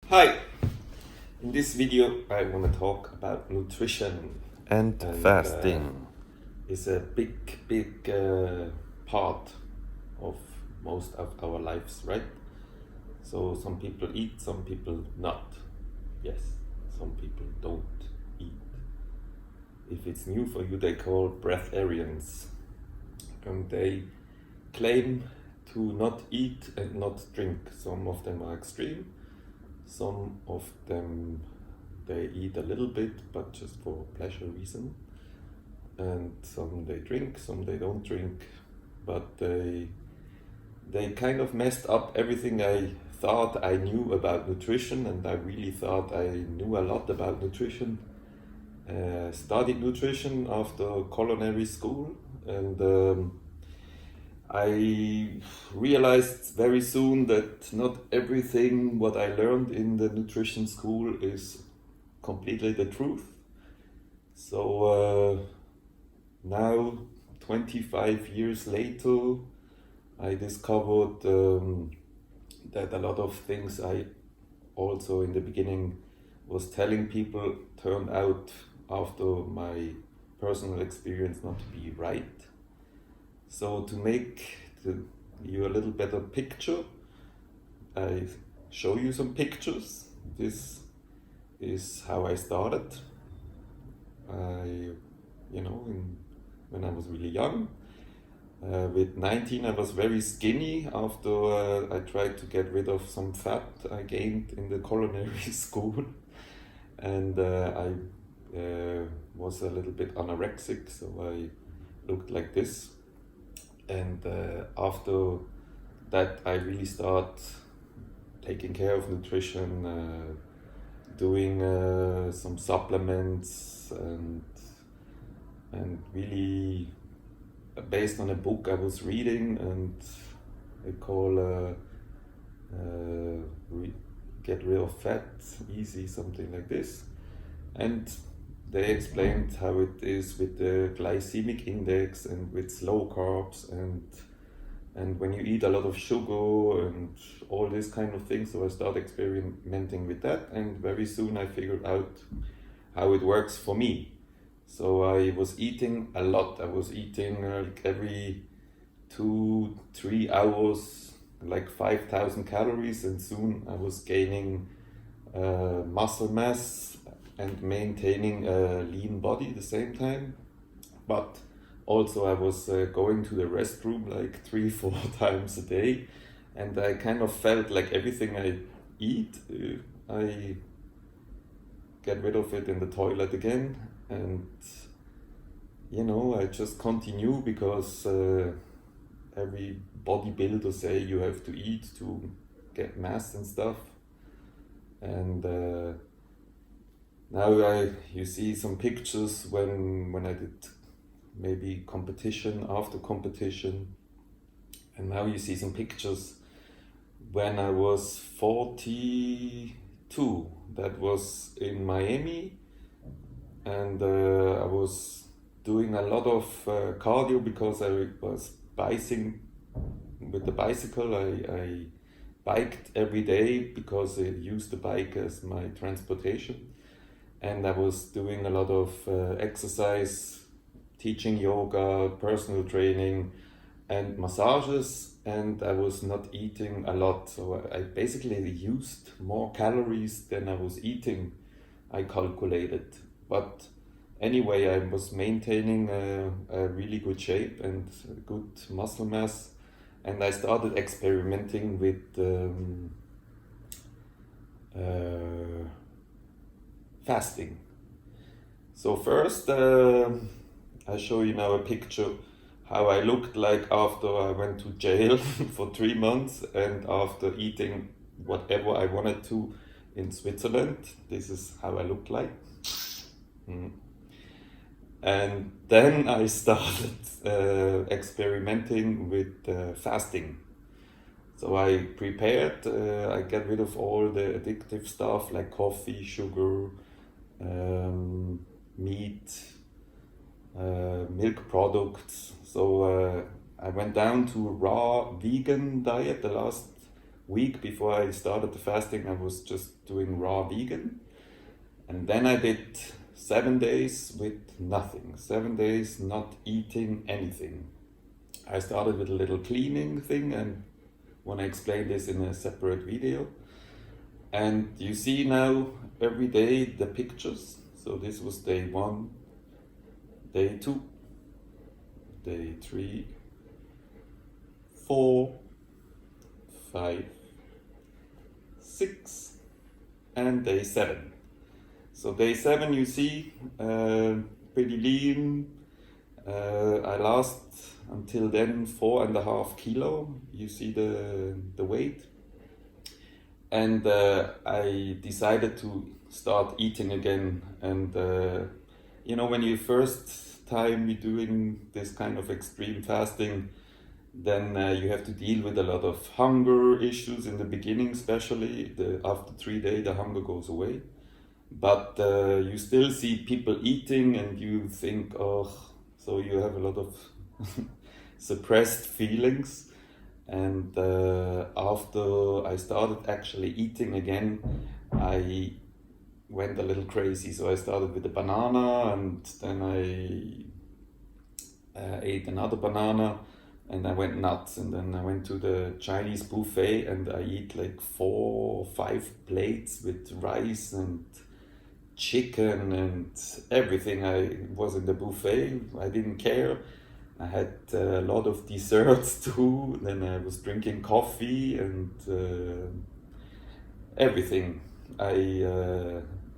Hi! In this video I want to talk about nutrition And fasting. It's a big part of most of our lives, right? So some people eat, some people not. Yes, some people don't eat. If it's new for you, they call breatharians. And they claim to not eat and not drink. Some of them are extreme. Some of them they eat a little bit, but just for pleasure reason. And some they drink, some they don't drink. But they kind of messed up everything I thought I knew about nutrition, and I really thought I knew a lot about nutrition. Studied nutrition after culinary school, and I realized very soon that not everything what I learned in the nutrition school is completely the truth. So now, 25 years later, I discovered that a lot of things I also in the beginning was telling people turned out after my personal experience not to be right. So to make you a little better picture, I show you some pictures. This is how I started. When I was really young. With 19 I was very skinny after I tried to get rid of some fat I gained in the culinary school. And I was a little bit anorexic, so I looked like this. And after that I really start taking care of nutrition, doing some supplements, and really based on a book I was reading, and they call Get Rid of Fat Easy, something like this. And they explained how it is with the glycemic index and with slow carbs and when you eat a lot of sugar and all these kind of things. So I started experimenting with that, and very soon I figured out how it works for me. So I was eating a lot. I was eating like every 2-3 hours, like 5,000 calories, and soon I was gaining muscle mass and maintaining a lean body at the same time. But also I was going to the restroom like 3-4 times a day, and I kind of felt like everything I eat, I get rid of it in the toilet again. And I just continue because every bodybuilder say you have to eat to get mass and stuff. And now you see some pictures when I did maybe competition after competition, and now you see some pictures when I was 42. That was in Miami, and I was doing a lot of cardio because I was biking with the bicycle. I biked every day because I used the bike as my transportation, and I was doing a lot of exercise, teaching yoga, personal training, and massages, and I was not eating a lot. So I basically used more calories than I was eating, I calculated. But anyway, I was maintaining a really good shape and good muscle mass, and I started experimenting with fasting. So first, I show you now a picture how I looked like after I went to jail for 3 months and after eating whatever I wanted to in Switzerland. This is how I looked like. And then I started experimenting with fasting. So I prepared, I get rid of all the addictive stuff like coffee, sugar, meat, milk products. So I went down to raw vegan diet the last week before I started the fasting, I was just doing raw vegan. And then I did 7 days with nothing, 7 days not eating anything. I started with a little cleaning thing, and want to explain this in a separate video. And you see now every day the pictures. So this was day 1, day 2, day 3, 4, 5, 6, and day 7. So day 7 you see pretty lean. I lost until then 4.5 kilo. You see the weight. And I decided to start eating again. And you know, when you first time you're doing this kind of extreme fasting, then you have to deal with a lot of hunger issues in the beginning, especially. After 3 days the hunger goes away. But you still see people eating and you think, oh, so you have a lot of suppressed feelings. And after I started actually eating again, I went a little crazy. So I started with a banana, and then I ate another banana, and I went nuts. And then I went to the Chinese buffet, and I eat like 4 or 5 plates with rice and chicken and everything. I was in the buffet, I didn't care. I had a lot of desserts too. Then I was drinking coffee and everything I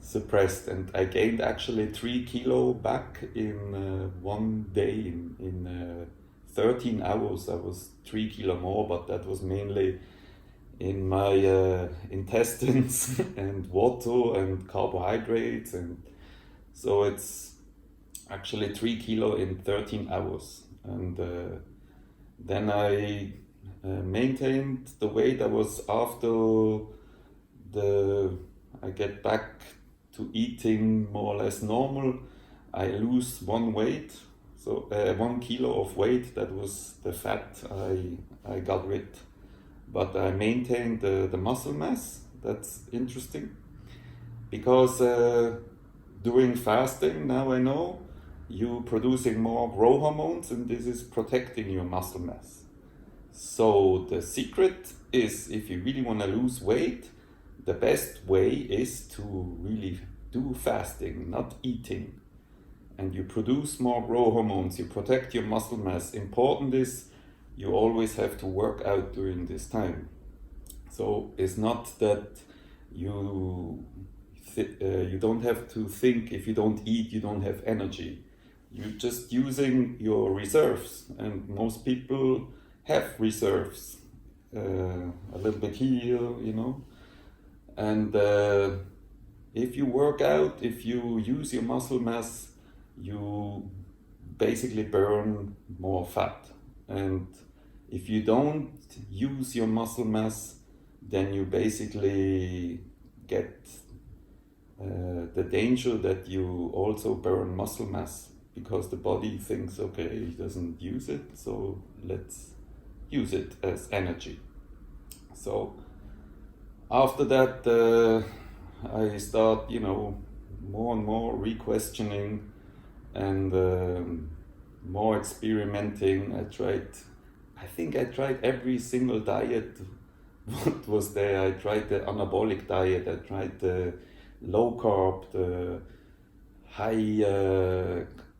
suppressed, and I gained actually 3 kilo back in 1 day. In 13 hours I was 3 kilo more, but that was mainly in my intestines and water and carbohydrates, and so it's actually 3 kilo in 13 hours. And then I maintained the weight. I was after I get back to eating more or less normal, I lose 1 kilo of weight. That was the fat I got rid. But I maintained the muscle mass. That's interesting, because during fasting, now I know, you're producing more growth hormones, and this is protecting your muscle mass. So the secret is, if you really want to lose weight, the best way is to really do fasting, not eating. And you produce more growth hormones, you protect your muscle mass. Important is, you always have to work out during this time. So it's not that you don't have to think, if you don't eat, you don't have energy. You're just using your reserves, and most people have reserves, a little bit here, you know. And if you work out, if you use your muscle mass, you basically burn more fat. And if you don't use your muscle mass, then you basically get the danger that you also burn muscle mass, because the body thinks, okay, he doesn't use it, so let's use it as energy. So after that, I start, you know, more and more re-questioning and more experimenting. I think I tried every single diet what was there. I tried the anabolic diet, I tried the low carb, the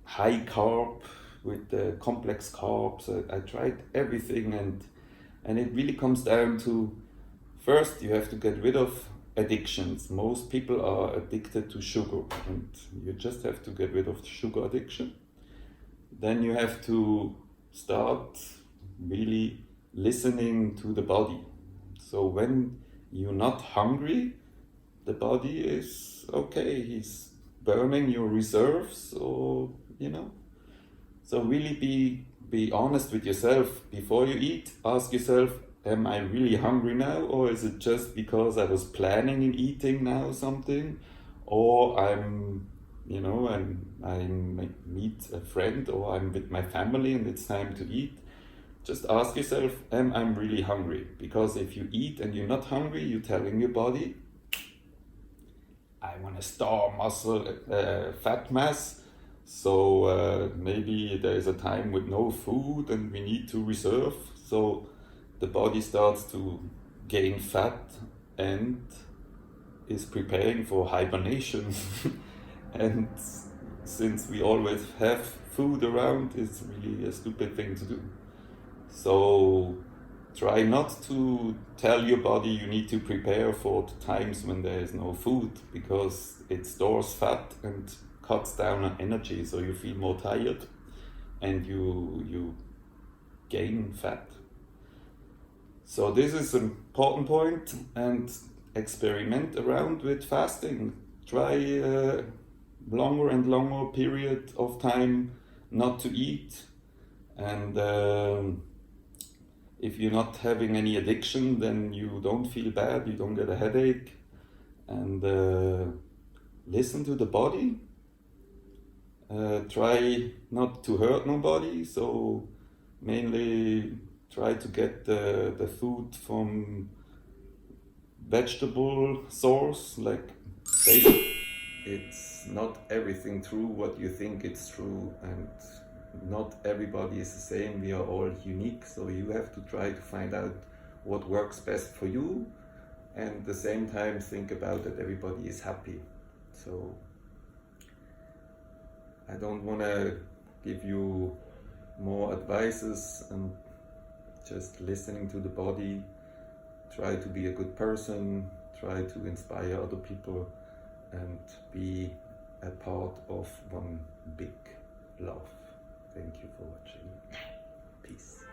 high carb with the complex carbs. I tried everything, and it really comes down to, first you have to get rid of addictions. Most people are addicted to sugar, and you just have to get rid of the sugar addiction. Then you have to start really listening to the body. So when you're not hungry, the body is okay, he's burning your reserves, or you know. So really be honest with yourself before you eat. Ask yourself, am I really hungry now, or is it just because I was planning in eating now something, or I'm meet a friend, or I'm with my family and it's time to eat. just ask yourself, am I really hungry? Because if you eat and you're not hungry, you're telling your body, I want to store muscle, fat mass. So maybe there's a time with no food and we need to reserve. So the body starts to gain fat and is preparing for hibernation. And since we always have food around, it's really a stupid thing to do. So try not to tell your body you need to prepare for the times when there is no food, because it stores fat and cuts down on energy, so you feel more tired and you gain fat. So this is an important point, and experiment around with fasting. Try a longer and longer period of time not to eat, and if you're not having any addiction, then you don't feel bad, you don't get a headache, and listen to the body. Try not to hurt nobody, so mainly try to get the food from vegetable source, like basic. It's not everything true what you think it's true, and not everybody is the same. We are all unique, so you have to try to find out what works best for you, and at the same time think about that everybody is happy. So I don't want to give you more advices, and just listening to the body. Try to be a good person, try to inspire other people, and be a part of one big love. Thank you for watching. Peace.